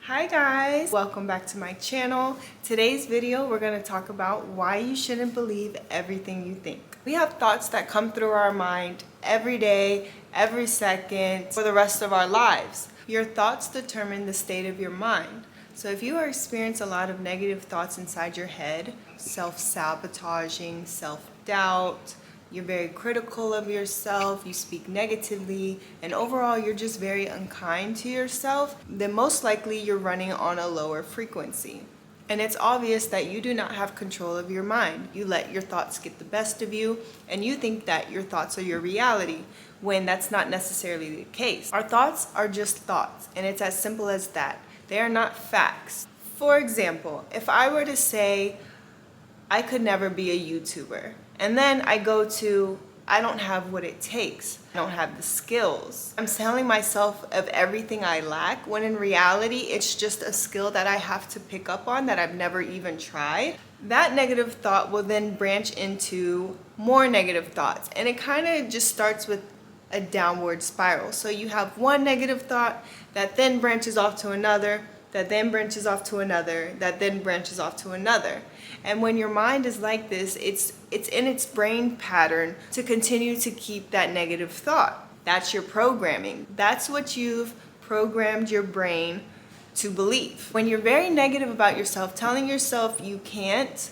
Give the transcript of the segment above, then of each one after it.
Hi guys, welcome back to my channel. Today's video we're going to talk about why you shouldn't believe everything you think. We have thoughts that come through our mind every day, every second, for the rest of our lives. Your thoughts determine the state of your mind. So if you experience a lot of negative thoughts inside your head, self-sabotaging, self-doubt, you're very critical of yourself, you speak negatively, and overall you're just very unkind to yourself, then most likely you're running on a lower frequency. And it's obvious that you do not have control of your mind. You let your thoughts get the best of you, and you think that your thoughts are your reality, when that's not necessarily the case. Our thoughts are just thoughts, and it's as simple as that. They are not facts. For example, if I were to say, I could never be a YouTuber, and then I go to, I don't have what it takes. I don't have the skills. I'm telling myself of everything I lack, when in reality, it's just a skill that I have to pick up on that I've never even tried. That negative thought will then branch into more negative thoughts. And it kind of just starts with a downward spiral. So you have one negative thought that then branches off to another, that then branches off to another, that then branches off to another. And when your mind is like this, it's in its brain pattern to continue to keep that negative thought. That's your programming. That's what you've programmed your brain to believe. When you're very negative about yourself, telling yourself you can't,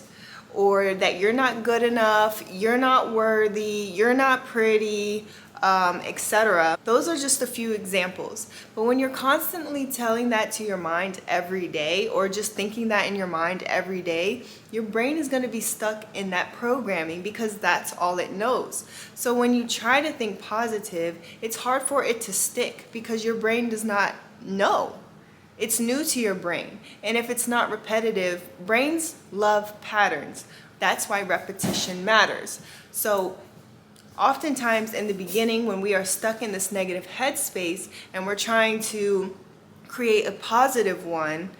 or that you're not good enough, you're not worthy, you're not pretty, etc. Those are just a few examples. But when you're constantly telling that to your mind every day, or just thinking that in your mind every day, your brain is going to be stuck in that programming because that's all it knows. So when you try to think positive, it's hard for it to stick because your brain does not know. It's new to your brain. And if it's not repetitive, brains love patterns. That's why repetition matters. So oftentimes in the beginning, when we are stuck in this negative headspace and we're trying to create a positive one,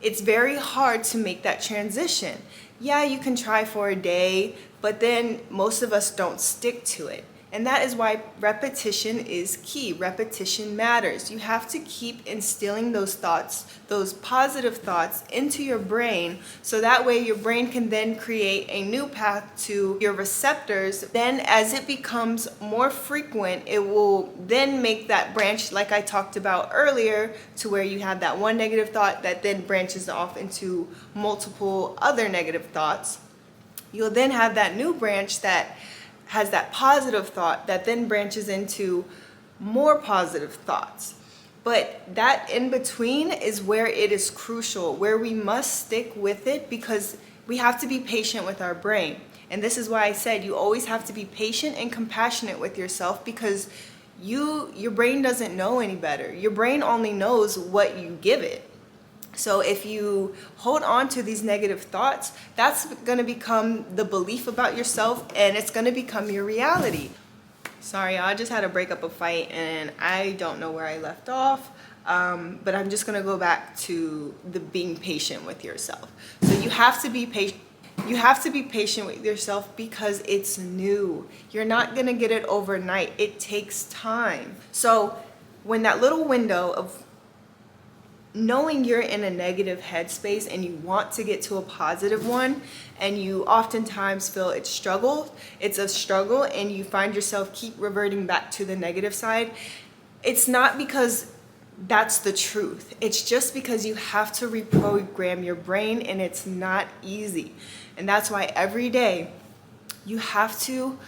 it's very hard to make that transition. Yeah, you can try for a day, but then most of us don't stick to it. And that is why repetition is key. Repetition matters. You have to keep instilling those thoughts, those positive thoughts into your brain, so that way your brain can then create a new path to your receptors. Then as it becomes more frequent, it will then make that branch, like I talked about earlier, to where you have that one negative thought that then branches off into multiple other negative thoughts. You'll then have that new branch that has that positive thought that then branches into more positive thoughts. But that in between is where it is crucial, where we must stick with it, because we have to be patient with our brain. And this is why I said you always have to be patient and compassionate with yourself, because your brain doesn't know any better. Your brain only knows what you give it. So if you hold on to these negative thoughts, that's going to become the belief about yourself, and it's going to become your reality. Sorry, I just had to break up a fight and I don't know where I left off, but I'm just going to go back to the being patient with yourself. So you have to be patient. You have to be patient with yourself because it's new. You're not going to get it overnight. It takes time. So when that little window of knowing you're in a negative headspace and you want to get to a positive one, and you oftentimes feel it's a struggle, and you find yourself keep reverting back to the negative side, it's not because that's the truth. It's just because you have to reprogram your brain, and it's not easy. And that's why every day you have to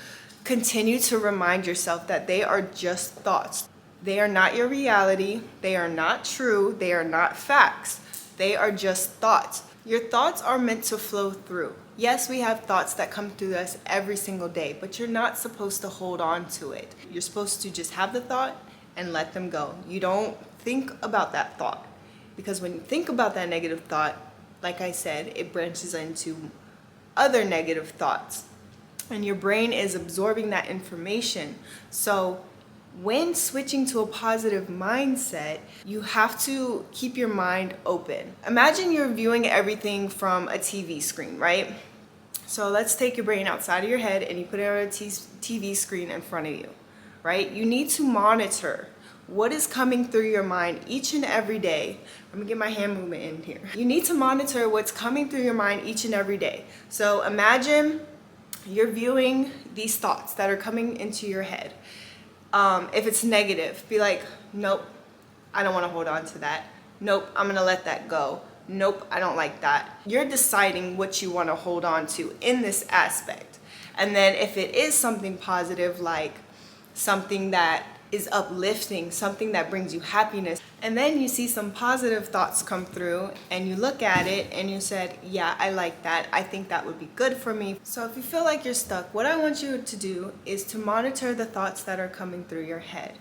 continue to remind yourself that they are just thoughts. They are not your reality. They are not true. They are not facts. They are just thoughts. Your thoughts are meant to flow through. Yes, we have thoughts that come through us every single day, but you're not supposed to hold on to it. You're supposed to just have the thought and let them go. You don't think about that thought, because when you think about that negative thought, like I said, it branches into other negative thoughts, and your brain is absorbing that information. So when switching to a positive mindset, you have to keep your mind open. Imagine you're viewing everything from a TV screen, right? So let's take your brain outside of your head and you put it on a TV screen in front of you, right? You need to monitor what is coming through your mind each and every day. Let me get my hand movement in here. You need to monitor what's coming through your mind each and every day. So imagine you're viewing these thoughts that are coming into your head. If it's negative, be like, nope, I don't want to hold on to that. Nope, I'm gonna let that go. Nope, I don't like that. You're deciding what you want to hold on to in this aspect. And then if it is something positive, like something that is uplifting, something that brings you happiness, and then you see some positive thoughts come through and you look at it and you said, yeah, I like that. I think that would be good for me. So if you feel like you're stuck, what I want you to do is to monitor the thoughts that are coming through your head.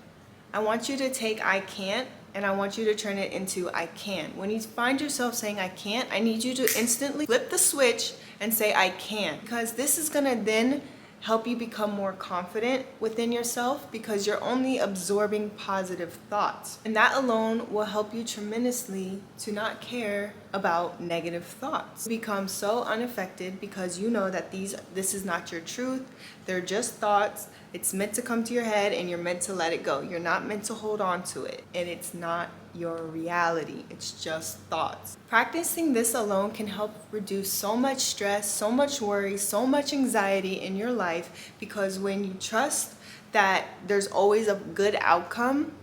I want you to take I can't and I want you to turn it into I can. When you find yourself saying I can't, I need you to instantly flip the switch and say I can, because this is gonna then help you become more confident within yourself, because you're only absorbing positive thoughts. And that alone will help you tremendously to not care about negative thoughts. You become so unaffected because you know that this is not your truth. They're just thoughts. It's meant to come to your head and you're meant to let it go. You're not meant to hold on to it. And it's not your reality. It's just thoughts. Practicing this alone can help reduce so much stress, so much worry, so much anxiety in your life, because when you trust that there's always a good outcome,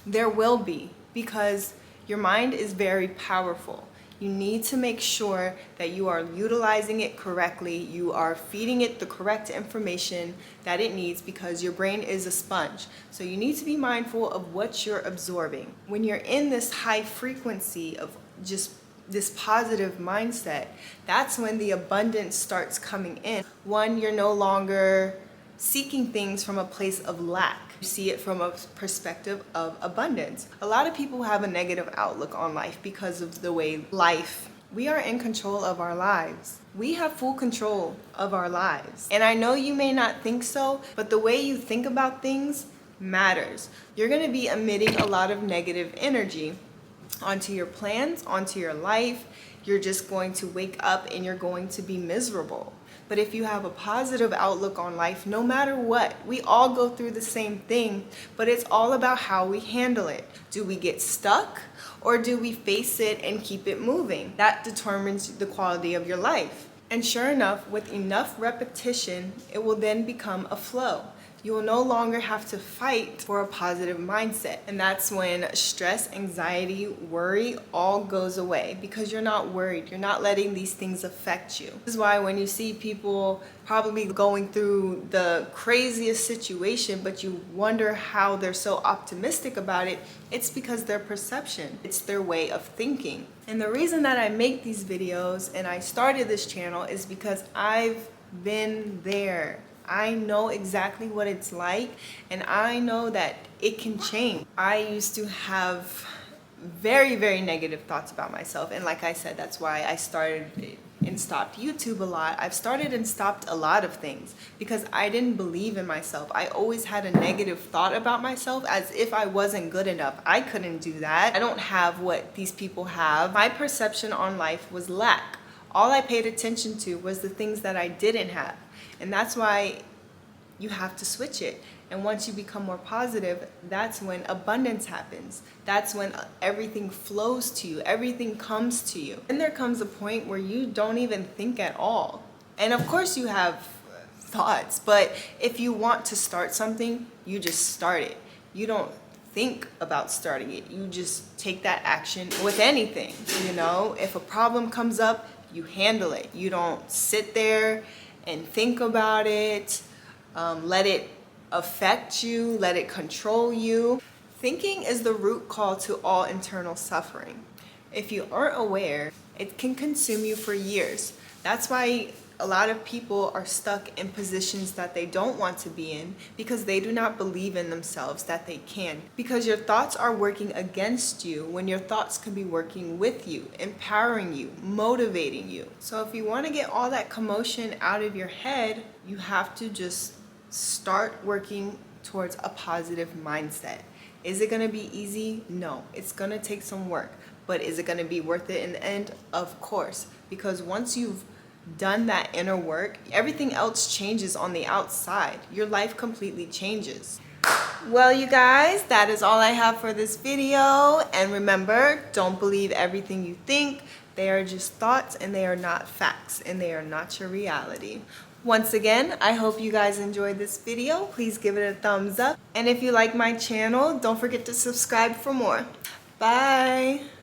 there will be, because your mind is very powerful. You need to make sure that you are utilizing it correctly. You are feeding it the correct information that it needs, because your brain is a sponge. So you need to be mindful of what you're absorbing. When you're in this high frequency of just this positive mindset, that's when the abundance starts coming in. One, you're no longer seeking things from a place of lack. You see it from a perspective of abundance. A lot of people have a negative outlook on life because of the way we are in control of our lives. We have full control of our lives. And I know you may not think so, but the way you think about things matters. You're gonna be emitting a lot of negative energy onto your plans, onto your life. You're just going to wake up and you're going to be miserable. But if you have a positive outlook on life, no matter what, we all go through the same thing, but it's all about how we handle it. Do we get stuck, or do we face it and keep it moving? That determines the quality of your life. And sure enough, with enough repetition, it will then become a flow. You will no longer have to fight for a positive mindset. And that's when stress, anxiety, worry all goes away, because you're not worried. You're not letting these things affect you. This is why when you see people probably going through the craziest situation, but you wonder how they're so optimistic about it, it's because their perception, it's their way of thinking. And the reason that I make these videos and I started this channel is because I've been there. I know exactly what it's like, and I know that it can change. I used to have very, very negative thoughts about myself, and like I said, that's why I started and stopped YouTube a lot. I've started and stopped a lot of things because I didn't believe in myself. I always had a negative thought about myself, as if I wasn't good enough. I couldn't do that. I don't have what these people have. My perception on life was lack. All I paid attention to was the things that I didn't have. And that's why you have to switch it. And once you become more positive, that's when abundance happens. That's when everything flows to you, everything comes to you. And there comes a point where you don't even think at all. And of course you have thoughts, but if you want to start something, you just start it. You don't think about starting it. You just take that action with anything. You know, if a problem comes up, you handle it. You don't sit there and think about it, let it affect you, let it control you. Thinking is the root cause to all internal suffering. If you aren't aware, it can consume you for years. That's why a lot of people are stuck in positions that they don't want to be in, because they do not believe in themselves that they can. Because your thoughts are working against you when your thoughts can be working with you, empowering you, motivating you. So if you want to get all that commotion out of your head, you have to just start working towards a positive mindset. Is it going to be easy? No. It's going to take some work. But is it going to be worth it in the end? Of course. Because once you've done that inner work, everything else changes on the outside. Your life completely changes. Well, you guys, that is all I have for this video. And remember, don't believe everything you think. They are just thoughts and they are not facts and they are not your reality. Once again, I hope you guys enjoyed this video. Please give it a thumbs up. And if you like my channel, don't forget to subscribe for more. Bye.